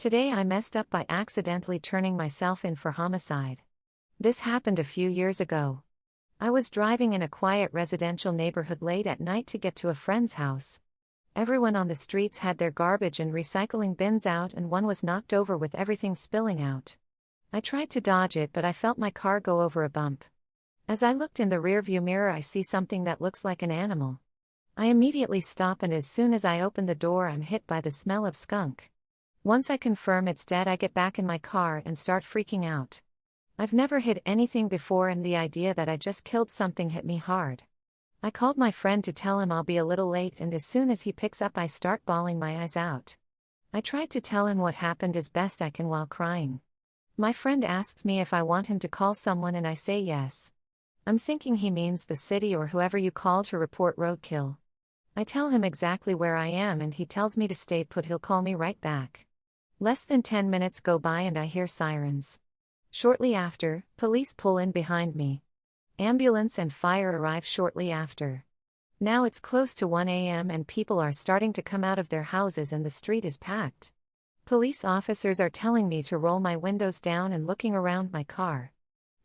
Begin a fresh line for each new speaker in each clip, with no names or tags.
Today I messed up by accidentally turning myself in for homicide. This happened a few years ago. I was driving in a quiet residential neighborhood late at night to get to a friend's house. Everyone on the streets had their garbage and recycling bins out, and one was knocked over with everything spilling out. I tried to dodge it, but I felt my car go over a bump. As I looked in the rearview mirror, I see something that looks like an animal. I immediately stop, and as soon as I open the door, I'm hit by the smell of skunk. Once I confirm it's dead, I get back in my car and start freaking out. I've never hit anything before, and the idea that I just killed something hit me hard. I called my friend to tell him I'll be a little late, and as soon as he picks up, I start bawling my eyes out. I tried to tell him what happened as best I can while crying. My friend asks me if I want him to call someone, and I say yes. I'm thinking he means the city or whoever you call to report roadkill. I tell him exactly where I am, and he tells me to stay put, he'll call me right back. Less than 10 minutes go by and I hear sirens. Shortly after, police pull in behind me. Ambulance and fire arrive shortly after. Now it's close to 1 a.m. and people are starting to come out of their houses and the street is packed. Police officers are telling me to roll my windows down and looking around my car.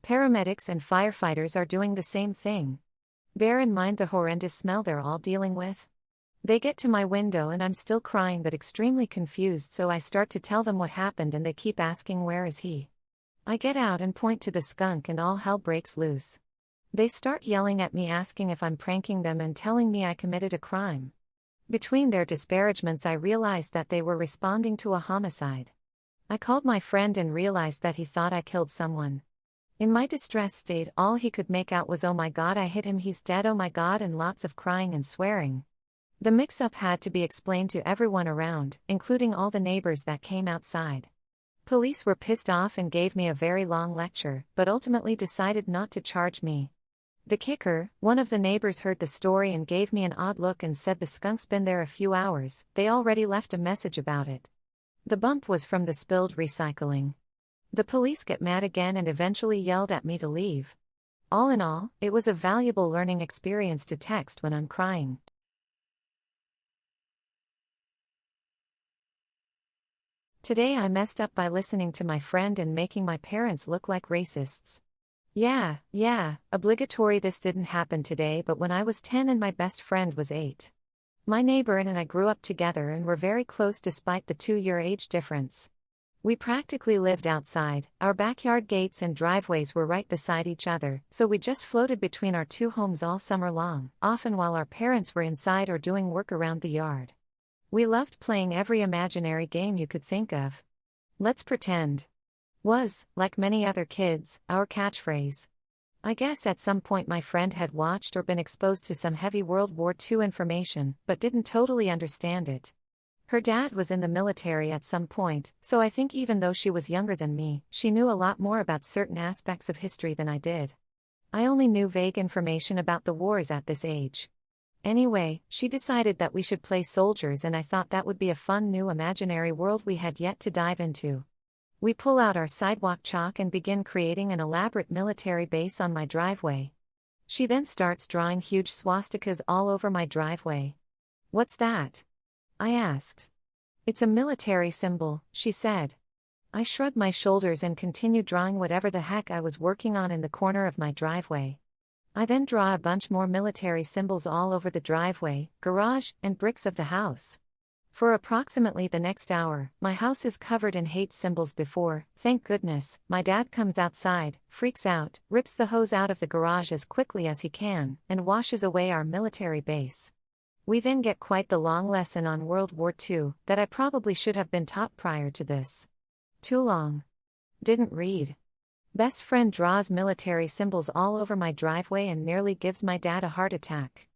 Paramedics and firefighters are doing the same thing. Bear in mind the horrendous smell they're all dealing with. They get to my window and I'm still crying but extremely confused, so I start to tell them what happened and they keep asking where is he. I get out and point to the skunk and all hell breaks loose. They start yelling at me, asking if I'm pranking them and telling me I committed a crime. Between their disparagements, I realized that they were responding to a homicide. I called my friend and realized that he thought I killed someone. In my distressed state, all he could make out was "Oh my God, I hit him, he's dead, oh my God," and lots of crying and swearing. The mix-up had to be explained to everyone around, including all the neighbors that came outside. Police were pissed off and gave me a very long lecture, but ultimately decided not to charge me. The kicker, one of the neighbors heard the story and gave me an odd look and said the skunk's been there a few hours, they already left a message about it. The bump was from the spilled recycling. The police get mad again and eventually yelled at me to leave. All in all, it was a valuable learning experience to text when I'm crying. Today I messed up by listening to my friend and making my parents look like racists. Yeah, obligatory. This didn't happen today, but when I was 10 and my best friend was 8. My neighbor and I grew up together and were very close despite the 2-year age difference. We practically lived outside, our backyard gates and driveways were right beside each other, so we just floated between our two homes all summer long, often while our parents were inside or doing work around the yard. We loved playing every imaginary game you could think of. Let's pretend was, like many other kids, our catchphrase. I guess at some point my friend had watched or been exposed to some heavy World War II information, but didn't totally understand it. Her dad was in the military at some point, so I think even though she was younger than me, she knew a lot more about certain aspects of history than I did. I only knew vague information about the wars at this age. Anyway, she decided that we should play soldiers, and I thought that would be a fun new imaginary world we had yet to dive into. We pull out our sidewalk chalk and begin creating an elaborate military base on my driveway. She then starts drawing huge swastikas all over my driveway. "What's that?" I asked. "It's a military symbol," she said. I shrugged my shoulders and continued drawing whatever the heck I was working on in the corner of my driveway. I then draw a bunch more military symbols all over the driveway, garage, and bricks of the house. For approximately the next hour, my house is covered in hate symbols before, thank goodness, my dad comes outside, freaks out, rips the hose out of the garage as quickly as he can, and washes away our military base. We then get quite the long lesson on World War II that I probably should have been taught prior to this. Too long. Didn't read. Best friend draws military symbols all over my driveway and nearly gives my dad a heart attack.